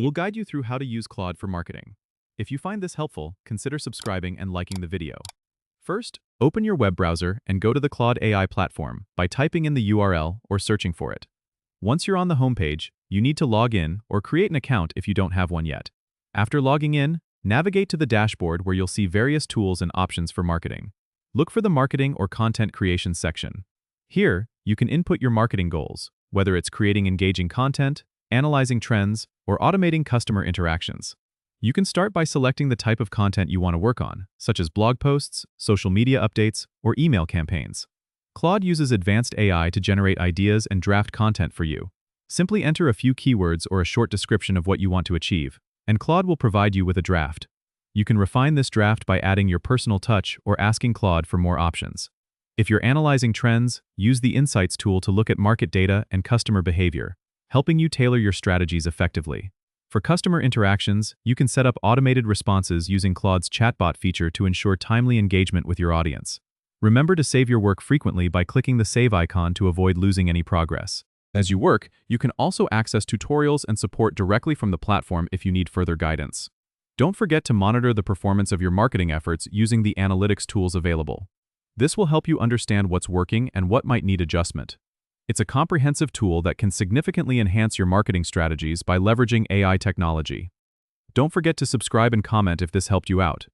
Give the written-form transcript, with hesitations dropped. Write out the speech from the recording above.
We'll guide you through how to use Claude for marketing. If you find this helpful, consider subscribing and liking the video. First, open your web browser and go to the Claude AI platform by typing in the URL or searching for it. Once you're on the homepage, you need to log in or create an account if you don't have one yet. After logging in, navigate to the dashboard where you'll see various tools and options for marketing. Look for the Marketing or Content Creation section. Here, you can input your marketing goals, whether it's creating engaging content, analyzing trends, or automating customer interactions. You can start by selecting the type of content you want to work on, such as blog posts, social media updates, or email campaigns. Claude uses advanced AI to generate ideas and draft content for you. Simply enter a few keywords or a short description of what you want to achieve, and Claude will provide you with a draft. You can refine this draft by adding your personal touch or asking Claude for more options. If you're analyzing trends, use the Insights tool to look at market data and customer behavior, helping you tailor your strategies effectively. For customer interactions, you can set up automated responses using Claude's chatbot feature to ensure timely engagement with your audience. Remember to save your work frequently by clicking the save icon to avoid losing any progress. As you work, you can also access tutorials and support directly from the platform if you need further guidance. Don't forget to monitor the performance of your marketing efforts using the analytics tools available. This will help you understand what's working and what might need adjustment. It's a comprehensive tool that can significantly enhance your marketing strategies by leveraging AI technology. Don't forget to subscribe and comment if this helped you out.